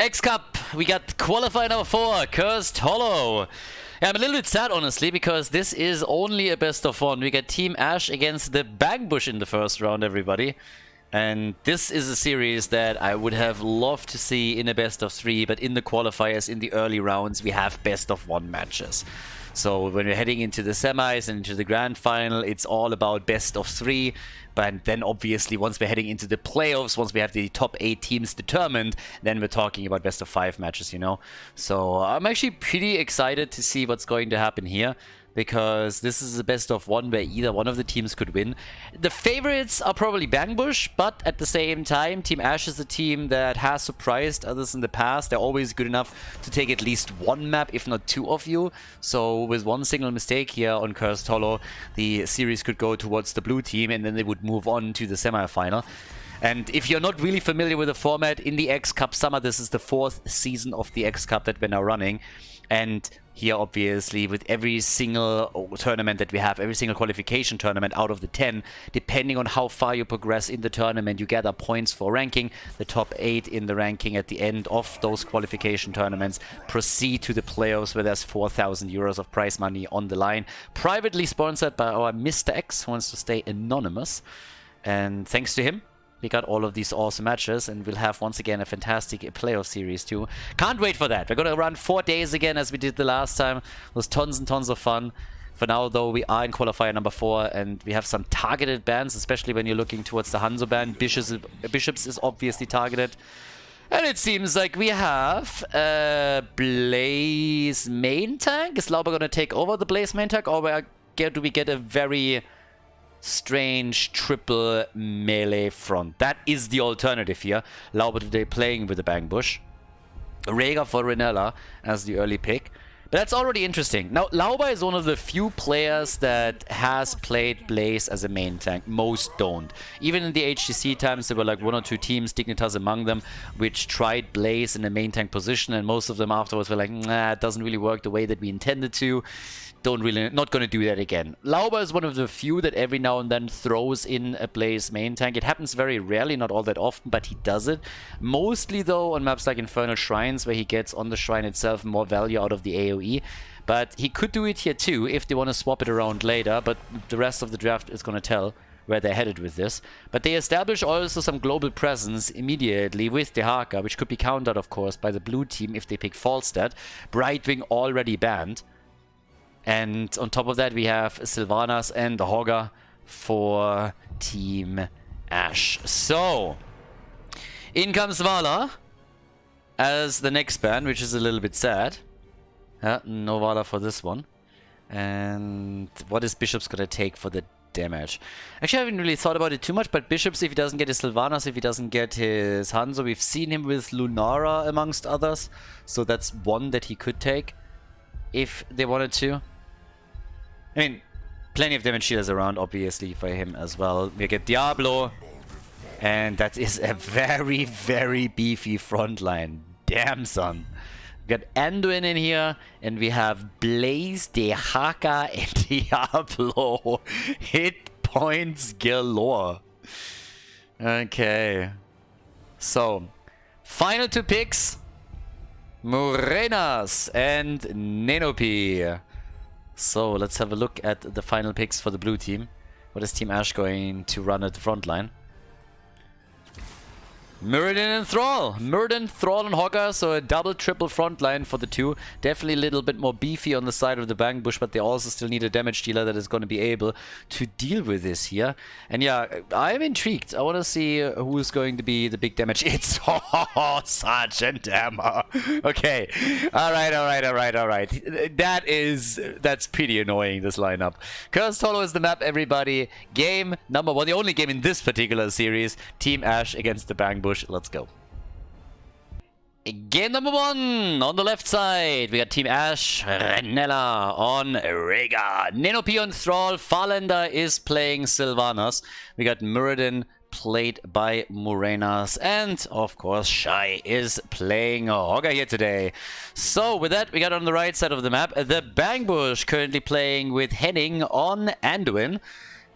X Cup, we got qualifier number 4, Cursed Hollow. Yeah, I'm a little bit sad, honestly, because this is only a best of 1. We got Team Ash against the Bangbush in the first round, everybody. And this is a series that I would have loved to see in a best of 3, but in the qualifiers, in the early rounds, we have best of 1 matches. So when we're heading into the semis and into the grand final, it's all about best of 3. But then obviously once we're heading into the playoffs, once we have the top 8 teams determined, then we're talking about best of 5 matches, you know. So I'm actually pretty excited to see what's going to happen here, because this is a best of 1 where either one of the teams could win. The favorites are probably Bangbush, but at the same time, Team Ash is a team that has surprised others in the past. They're always good enough to take at least 1 map, if not 2 of you. So with one single mistake here on Cursed Hollow, the series could go towards the blue team, and then they would move on to the semi-final. And if you're not really familiar with the format, in the X Cup Summer, this is the 4th season of the X Cup that we're now running. And here, obviously, with every single tournament that we have, every single qualification tournament out of the 10, depending on how far you progress in the tournament, you gather points for ranking. The top 8 in the ranking at the end of those qualification tournaments proceed to the playoffs, where there's 4,000 euros of prize money on the line. Privately sponsored by our Mr. X, who wants to stay anonymous. And thanks to him, we got all of these awesome matches, and we'll have once again a fantastic playoff series too. Can't wait for that. We're going to run 4 days again as we did the last time. It was tons and tons of fun. For now, though, we are in qualifier number 4, and we have some targeted bans, especially when you're looking towards the Hanzo ban. Bishops is obviously targeted. And it seems like we have Blaze main tank. Is Lauber going to take over the Blaze main tank, or do we get a very strange triple melee front? That is the alternative here. Lauber today playing with the Bangbush. Rhaegar for Renella as the early pick. But that's already interesting. Now, Lauber is one of the few players that has played Blaze as a main tank. Most don't. Even in the HGC times, there were like 1 or 2 teams, Dignitas among them, which tried Blaze in a main tank position, and most of them afterwards were like, nah, it doesn't really work the way that we intended to. Not going to do that again. Lauber is one of the few that every now and then throws in a Blaze main tank. It happens very rarely, not all that often, but he does it. Mostly though on maps like Infernal Shrines, where he gets on the shrine itself more value out of the AoE. But he could do it here too if they want to swap it around later, but the rest of the draft is going to tell where they're headed with this. But they establish also some global presence immediately with Dehaka, which could be countered of course by the blue team if they pick Falstad. Brightwing already banned. And on top of that, we have Sylvanas and the Hogger for Team Ash. So, in comes Vala as the next ban, which is a little bit sad. No Vala for this one. And what is Bishop's gonna take for the damage? Actually, I haven't really thought about it too much, but Bishop's, if he doesn't get his Sylvanas, if he doesn't get his Hanzo, we've seen him with Lunara amongst others. So that's one that he could take if they wanted to. I mean, plenty of damage healers around, obviously, for him as well. We get Diablo, and that is a very, very beefy frontline. Damn, son. We got Anduin in here, and we have Blaze, Dehaka, and Diablo. Hit points galore. Okay. So, final 2 picks. Morenas and Nenopi. So let's have a look at the final picks for the blue team. What is Team Ash going to run at the front line? Muradin and Thrall. Muradin, Thrall and Hogger, so a double, triple front line for the 2. Definitely a little bit more beefy on the side of the Bangbush, but they also still need a damage dealer that is going to be able to deal with this here. And yeah, I'm intrigued. I want to see who's going to be the big damage. It's Sergeant Hammer. Okay. Alright. That's pretty annoying, this lineup. Cursed Hollow is the map, everybody. Game number 1, the only game in this particular series. Team Ash against the Bangbush. Let's go. Game number 1 on the left side. We got Team Ash, Renella on Rhaegar. Nenopi on Thrall. Farlander is playing Sylvanas. We got Muradin played by Morenas. And of course, Shai is playing Hogger here today. So with that, we got on the right side of the map the Bangbush currently playing with Henning on Anduin.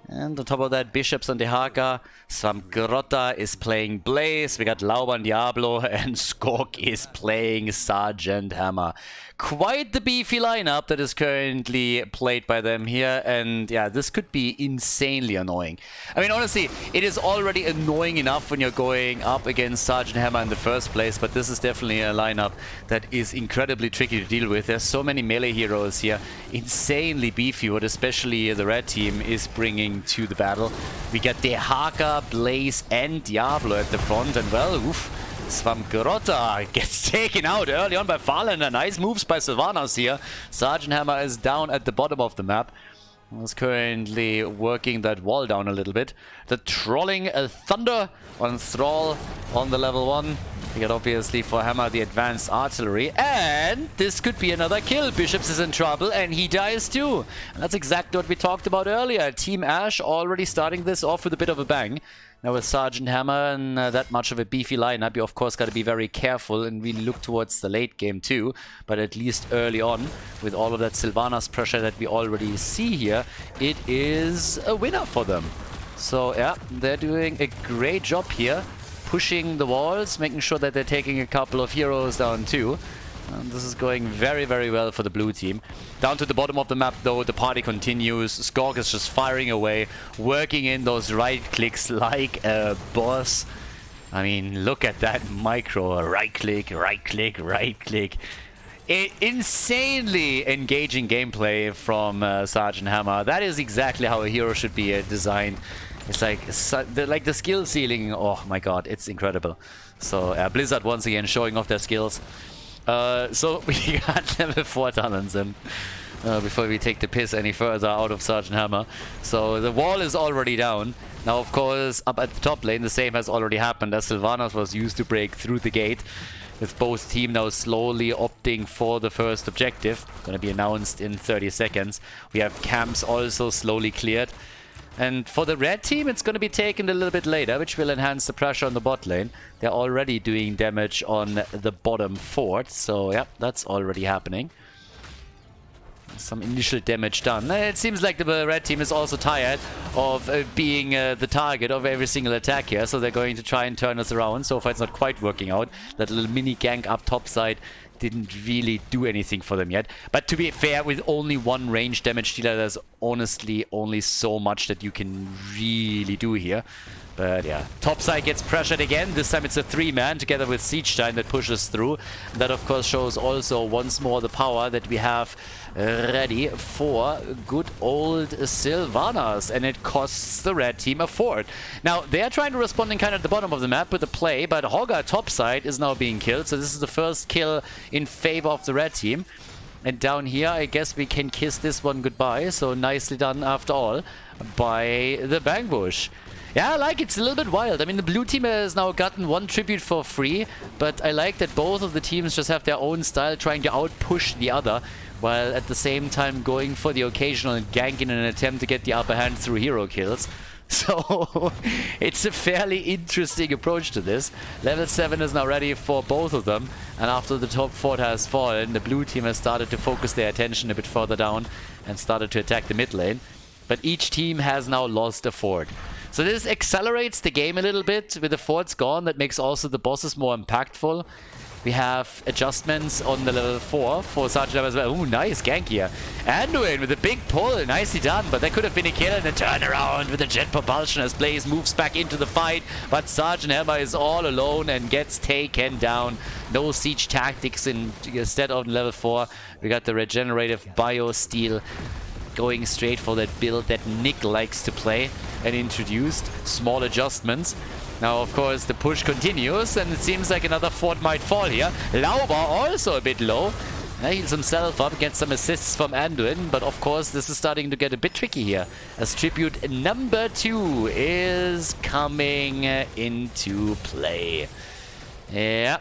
And on top of that, Bishops on Dehaka. Svamgrotta is playing Blaze. We got Lauber and Diablo. And Skork is playing Sergeant Hammer. Quite the beefy lineup that is currently played by them here. And yeah, this could be insanely annoying. I mean, honestly, it is already annoying enough when you're going up against Sergeant Hammer in the first place. But this is definitely a lineup that is incredibly tricky to deal with. There's so many melee heroes here. Insanely beefy, what especially the red team is bringing to the battle. We got Dehaka, Blaze and Diablo at the front, and well, oof, Svamgrotta gets taken out early on by Farlander. Nice moves by Sylvanas here. Sergeant Hammer is down at the bottom of the map. Is currently working that wall down a little bit. The trolling Thunder on Thrall on the level 1. We got obviously for Hammer the advanced artillery, and this could be another kill. Bishops is in trouble and he dies too. And that's exactly what we talked about earlier. Team Ash already starting this off with a bit of a bang. Now with Sergeant Hammer and that much of a beefy lineup, you of course got to be very careful and really look towards the late game too. But at least early on, with all of that Sylvanas pressure that we already see here, it is a winner for them. So yeah, they're doing a great job here. Pushing the walls, making sure that they're taking a couple of heroes down too. And this is going very, very well for the blue team. Down to the bottom of the map though, the party continues. Skork is just firing away, working in those right clicks like a boss. I mean, look at that micro. Right click, right click, right click. Insanely engaging gameplay from Sergeant Hammer. That is exactly how a hero should be designed. It's like the skill ceiling. Oh my god, it's incredible. So Blizzard once again showing off their skills. So we got level 4 talents in before we take the piss any further out of Sergeant Hammer. So the wall is already down. Now of course up at the top lane the same has already happened as Sylvanas was used to break through the gate. With both team now slowly opting for the first objective. Gonna be announced in 30 seconds. We have camps also slowly cleared. And for the red team, it's going to be taken a little bit later, which will enhance the pressure on the bot lane. They're already doing damage on the bottom fort, so yeah, that's already happening. Some initial damage done. It seems like the red team is also tired of being the target of every single attack here, so they're going to try and turn us around. So far it's not quite working out. That little mini gank up top side didn't really do anything for them yet. But to be fair, with only one range damage dealer, there's honestly only so much that you can really do here. But yeah, topside gets pressured again. This time it's a 3-man together with Siegestein that pushes through. That of course shows also once more the power that we have ready for good old Sylvanas. And it costs the red team a fort. Now they are trying to respond in kind of at the bottom of the map with a play, but Hogger topside is now being killed. So this is the first kill in favor of the red team. And down here, I guess we can kiss this one goodbye. So nicely done after all by the Bang Bush. Yeah, I like it. It's a little bit wild. I mean, the blue team has now gotten one tribute for free, but I like that both of the teams just have their own style, trying to outpush the other, while at the same time going for the occasional gank in an attempt to get the upper hand through hero kills. So, it's a fairly interesting approach to this. Level 7 is now ready for both of them, and after the top fort has fallen, the blue team has started to focus their attention a bit further down and started to attack the mid lane. But each team has now lost a fort. So this accelerates the game a little bit. With the forts gone, that makes also the bosses more impactful. We have adjustments on the level 4 for Sergeant as well. Ooh, nice gank here. Anduin with a big pull. Nicely done, but that could have been a kill. And a turnaround with a jet propulsion as Blaze moves back into the fight. But Sergeant Hammer is all alone and gets taken down. No siege tactics instead of level 4. We got the regenerative bio steel going straight for that build that Nick likes to play and introduced. Small adjustments. Now, of course, the push continues, and it seems like another fort might fall here. Lauber also a bit low. Heals himself up, gets some assists from Anduin, but of course, this is starting to get a bit tricky here, as tribute number 2 is coming into play. Yeah,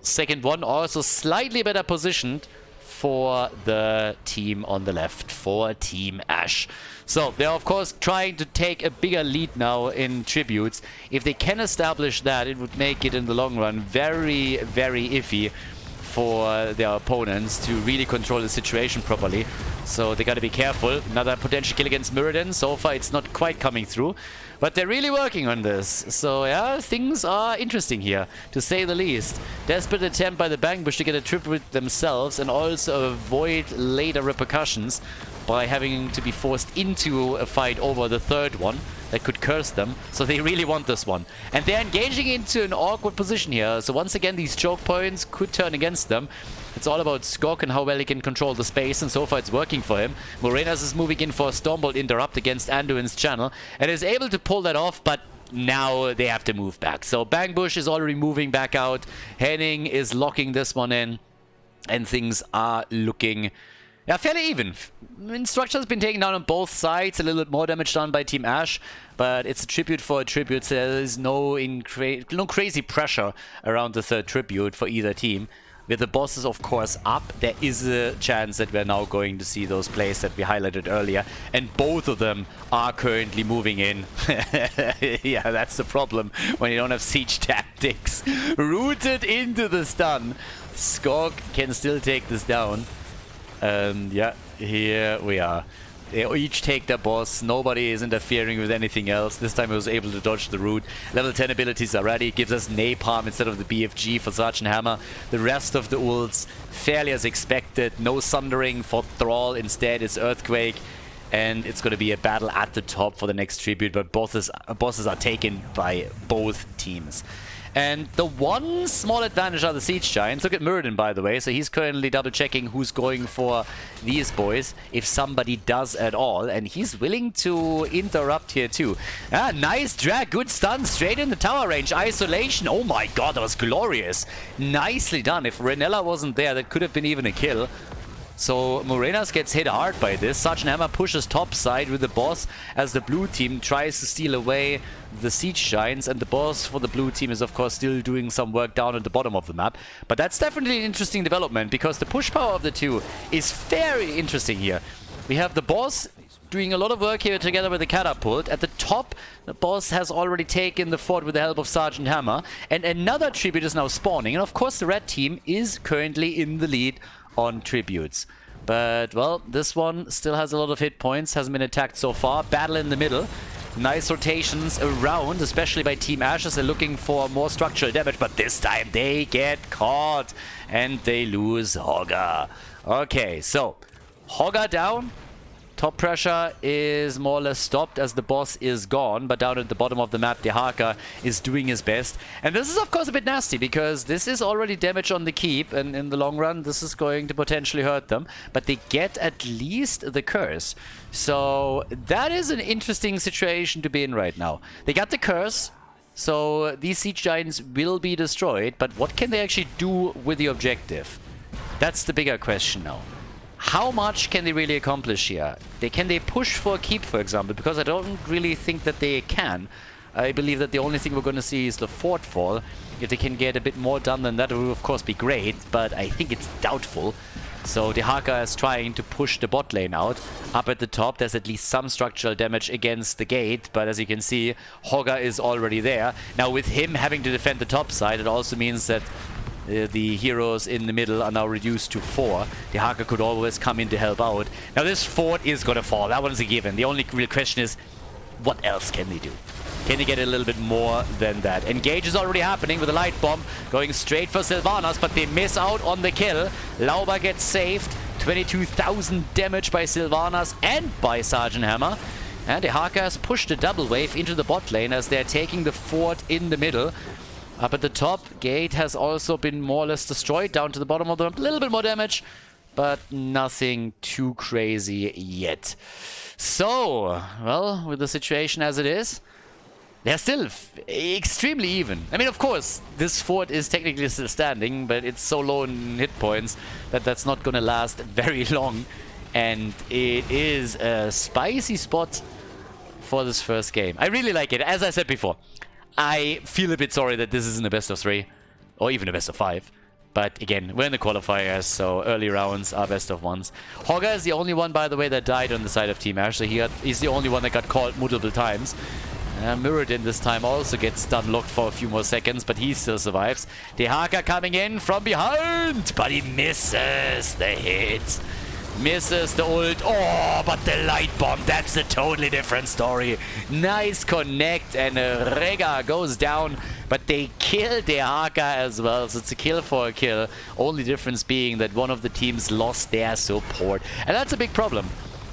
second one also slightly better positioned for the team on the left, for Team Ash. So they're of course trying to take a bigger lead now in tributes. If they can establish that, it would make it in the long run very, very iffy for their opponents to really control the situation properly. So they gotta be careful. Another potential kill against Muradin. So far it's not quite coming through. But they're really working on this. So yeah, things are interesting here, to say the least. Desperate attempt by the Bang Bush to get a trip with themselves and also avoid later repercussions by having to be forced into a fight over the third one that could curse them. So they really want this one. And they're engaging into an awkward position here. So once again, these choke points could turn against them. It's all about Skok and how well he can control the space, and so far it's working for him. Morenas is moving in for a Stormbolt interrupt against Anduin's channel and is able to pull that off, but now they have to move back. So Bang Bush is already moving back out. Henning is locking this one in, and things are looking fairly even. Structure has been taken down on both sides. A little bit more damage done by Team Ash, but it's a tribute for a tribute, so there is no crazy pressure around the third tribute for either team. With the bosses, of course, up, there is a chance that we're now going to see those plays that we highlighted earlier. And both of them are currently moving in. Yeah, that's the problem when you don't have siege tactics. Rooted into the stun. Skok can still take this down. Yeah, here we are. They each take their boss. Nobody is interfering with anything else. This time he was able to dodge the root. Level 10 abilities are ready. Gives us Napalm instead of the BFG for Sergeant Hammer. The rest of the ults fairly as expected. No Sundering for Thrall. Instead it's Earthquake. And it's going to be a battle at the top for the next tribute. But bosses are taken by both teams. And the one small advantage are the Siege Giants. Look at Muradin, by the way. So he's currently double-checking who's going for these boys, if somebody does at all. And he's willing to interrupt here, too. Ah, nice drag. Good stun. Straight in the tower range. Isolation. Oh my god, that was glorious. Nicely done. If Renella wasn't there, that could have been even a kill. So Morenas gets hit hard by this. Sergeant Hammer pushes top side with the boss as the blue team tries to steal away the Siege Giants, and the boss for the blue team is of course still doing some work down at the bottom of the map. But that's definitely an interesting development, because the push power of the two is very interesting here. We have the boss doing a lot of work here together with the catapult. At the top, the boss has already taken the fort with the help of Sergeant Hammer, and another tribute is now spawning, and of course the red team is currently in the lead on tributes. But, well, this one still has a lot of hit points, hasn't been attacked so far. Battle in the middle. Nice rotations around, especially by Team Ashes. They're looking for more structural damage, but this time they get caught and they lose Hogger. Okay, so Hogger down. Top pressure is more or less stopped as the boss is gone, but down at the bottom of the map, Dehaka is doing his best. And this is, of course, a bit nasty, because this is already damage on the keep, and in the long run, this is going to potentially hurt them. But they get at least the curse. So that is an interesting situation to be in right now. They got the curse, so these Siege Giants will be destroyed, but what can they actually do with the objective? That's the bigger question now. How much can they really accomplish here? Can they push for a keep, for example? Because I don't really think that they can. I believe that the only thing we're going to see is the fort fall. If they can get a bit more done than that, it will of course be great, but I think it's doubtful. So Dehaka is trying to push the bot lane out. Up at the top, there's at least some structural damage against the gate, but as you can see, Hogger is already there. Now with him having to defend the top side, it also means that the heroes in the middle are now reduced to 4. The Haka could always come in to help out. Now this fort is gonna fall. That one's a given. The only real question is, what else can they do? Can they get a little bit more than that? Engage is already happening with a light bomb going straight for Sylvanas, but they miss out on the kill. Lauber gets saved. 22,000 damage by Sylvanas and by Sergeant Hammer. And the Haka has pushed a double wave into the bot lane as they're taking the fort in the middle. Up at the top, gate has also been more or less destroyed down to the bottom of the map. A little bit more damage, but nothing too crazy yet. So, well, with the situation as it is, they're still extremely even. I mean, of course, this fort is technically still standing, but it's so low in hit points that that's not going to last very long. And it is a spicy spot for this first game. I really like it. As I said before, I feel a bit sorry that this isn't a best of 3, or even a best of 5. But again, we're in the qualifiers, so early rounds are best of 1s. Hogger is the only one, by the way, that died on the side of Team Ash. So he's the only one that got called multiple times. Muradin this time also gets stun locked for a few more seconds, but he still survives. Dehaka coming in from behind, but he misses the hit. Misses the ult. Oh, but the light bomb, that's a totally different story. Nice connect, and Rega goes down, but they kill Dehaka as well. So it's a kill for a kill. Only difference being that one of the teams lost their support. And that's a big problem,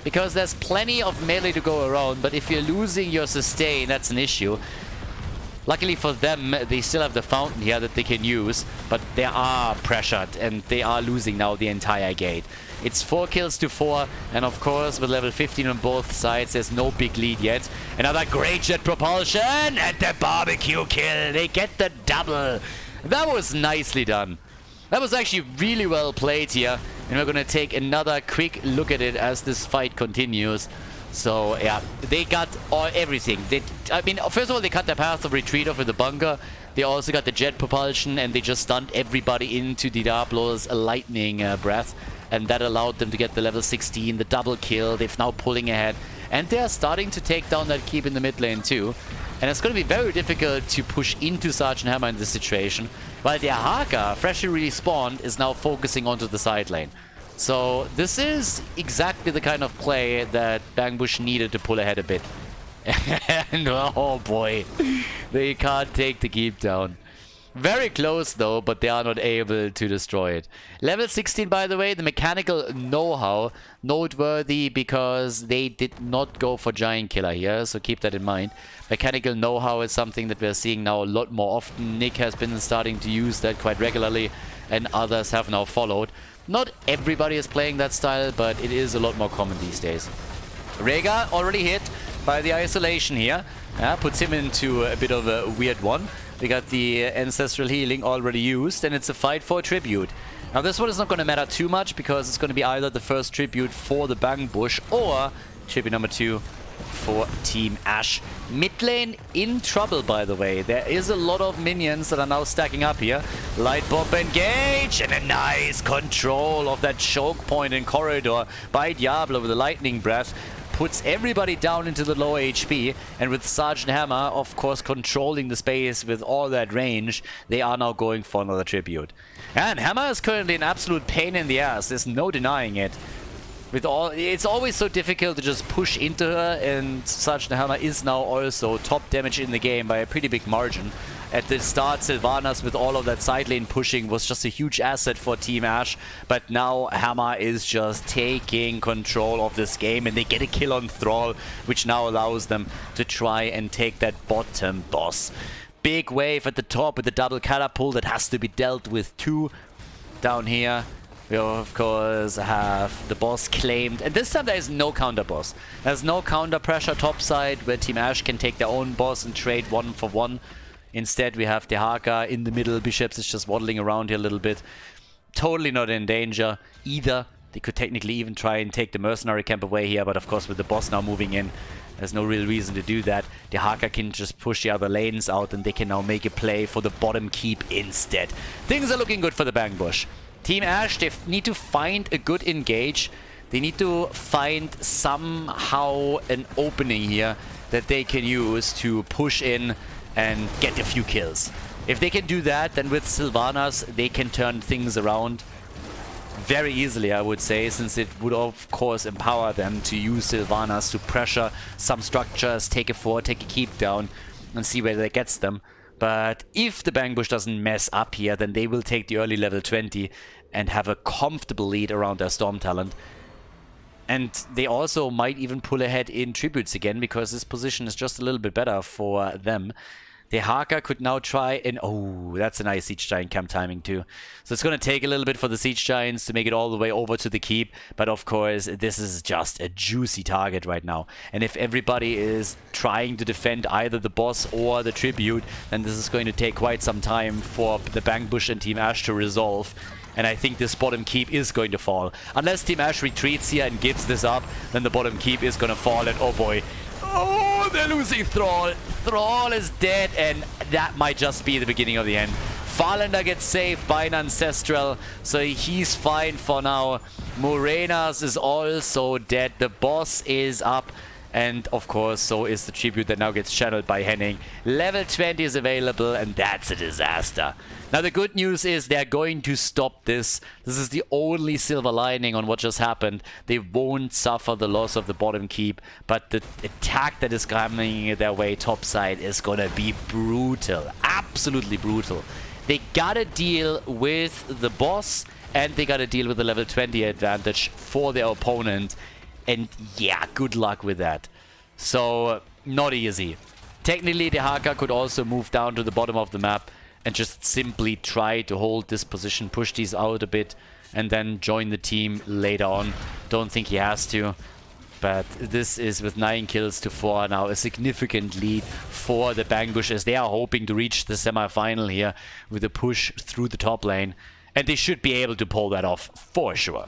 because there's plenty of melee to go around, but if you're losing your sustain, that's an issue. Luckily for them, they still have the fountain here that they can use, but they are pressured and they are losing now the entire gate. It's 4 kills to 4, and of course with level 15 on both sides, there's no big lead yet. Another great jet propulsion and the barbecue kill. They get the double. That was nicely done. That was actually really well played here, and we're gonna take another quick look at it as this fight continues. So yeah, they got everything. I mean, first of all, they cut their path of retreat off with the bunker. They also got the jet propulsion, and they just stunned everybody into Diablo's lightning breath, and that allowed them to get the level 16, the double kill. They're now pulling ahead, and they're starting to take down that keep in the mid lane too. And it's going to be very difficult to push into Sergeant Hammer in this situation, while their Haka, freshly respawned, is now focusing onto the side lane. So this is exactly the kind of play that Bangbush needed to pull ahead a bit. And oh boy, they can't take the keep down. Very close though, but they are not able to destroy it. Level 16, by the way, the mechanical know-how, noteworthy because they did not go for Giant Killer here, so keep that in mind. Mechanical know-how is something that we're seeing now a lot more often. Nick has been starting to use that quite regularly, and others have now followed. Not everybody is playing that style, but it is a lot more common these days. Rega already hit by the isolation here. Puts him into a bit of a weird one. We got the ancestral healing already used, and it's a fight for a tribute. Now this one is not going to matter too much, because it's going to be either the first tribute for the Bangbush or tribute number 2 for Team Ash. Mid lane in trouble, by the way. There is a lot of minions that are now stacking up here. Light bomb engage, and a nice control of that choke point in corridor by Diablo with the lightning breath. Puts everybody down into the low HP, and with Sergeant Hammer, of course, controlling the space with all that range, they are now going for another tribute. And Hammer is currently an absolute pain in the ass. There's no denying it. It's always so difficult to just push into her, and Sergeant Hammer is now also top damage in the game by a pretty big margin. At the start, Sylvanas with all of that side lane pushing was just a huge asset for Team Ash, but now Hammer is just taking control of this game, and they get a kill on Thrall, which now allows them to try and take that bottom boss. Big wave at the top with the double catapult that has to be dealt with too. Down here, we of course have the boss claimed, and this time there is no counter boss. There's no counter pressure topside where Team Ash can take their own boss and trade 1-for-1. Instead, we have Dehaka in the middle. Bishops is just waddling around here a little bit. Totally not in danger either. They could technically even try and take the mercenary camp away here, but of course with the boss now moving in, there's no real reason to do that. Dehaka can just push the other lanes out, and they can now make a play for the bottom keep instead. Things are looking good for the Bangbush. Team Ash, they need to find a good engage. They need to find somehow an opening here that they can use to push in and get a few kills. If they can do that, then with Sylvanas, they can turn things around very easily, I would say, since it would of course empower them to use Sylvanas to pressure some structures, take a fort, take a keep down, and see where that gets them. But if the Bangbush doesn't mess up here, then they will take the early level 20 and have a comfortable lead around their Storm talent. And they also might even pull ahead in tributes again, because this position is just a little bit better for them. The Haka could now try and... oh, that's a nice Siege Giant camp timing too. So it's going to take a little bit for the Siege Giants to make it all the way over to the keep. But of course, this is just a juicy target right now. And if everybody is trying to defend either the boss or the tribute, then this is going to take quite some time for the Bangbush and Team Ash to resolve. And I think this bottom keep is going to fall. Unless Team Ash retreats here and gives this up, then the bottom keep is going to fall. And oh boy. Oh, they're losing Thrall. Thrall is dead, and that might just be the beginning of the end. Farlander gets saved by an Ancestral, so he's fine for now. Morenas is also dead. The boss is up, And of course, so is the tribute that now gets channeled by Henning. Level 20 is available, and that's a disaster. Now, the good news is they're going to stop this. This is the only silver lining on what just happened. They won't suffer the loss of the bottom keep, but the attack that is coming their way topside is gonna be brutal. Absolutely brutal. They gotta deal with the boss, and they gotta deal with the level 20 advantage for their opponent. And yeah, good luck with that. So, not easy. Technically, the Haka could also move down to the bottom of the map and just simply try to hold this position, push these out a bit, and then join the team later on. Don't think he has to. But this is, with 9 kills to 4 now, a significant lead for the Bangbush, as they are hoping to reach the semi-final here with a push through the top lane. And they should be able to pull that off, for sure.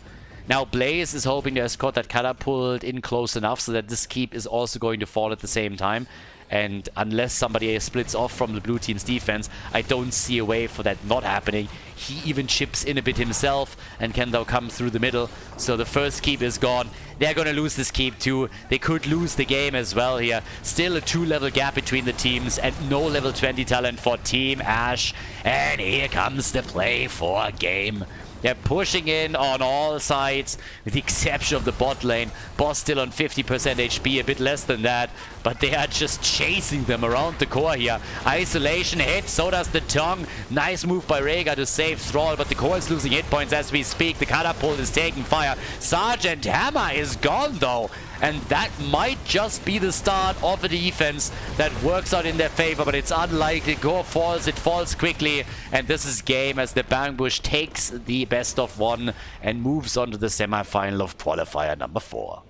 Now, Blaze is hoping to escort that catapult in close enough so that this keep is also going to fall at the same time. And unless somebody splits off from the blue team's defense, I don't see a way for that not happening. He even chips in a bit himself and can now come through the middle. So the first keep is gone. They're going to lose this keep too. They could lose the game as well here. Still a 2-level gap between the teams and no level 20 talent for Team Ash. And here comes the play for game. They're pushing in on all sides, with the exception of the bot lane. Boss still on 50% HP, a bit less than that. But they are just chasing them around the core here. Isolation hits, so does the tongue. Nice move by Rhaegar to save Thrall, but the core is losing hit points as we speak. The catapult is taking fire. Sergeant Hammer is gone though. And that might just be the start of a defense that works out in their favor, but it's unlikely. Core falls, it falls quickly, and this is game as the Bangbush takes the best of 1 and moves on to the semi-final of qualifier number 4.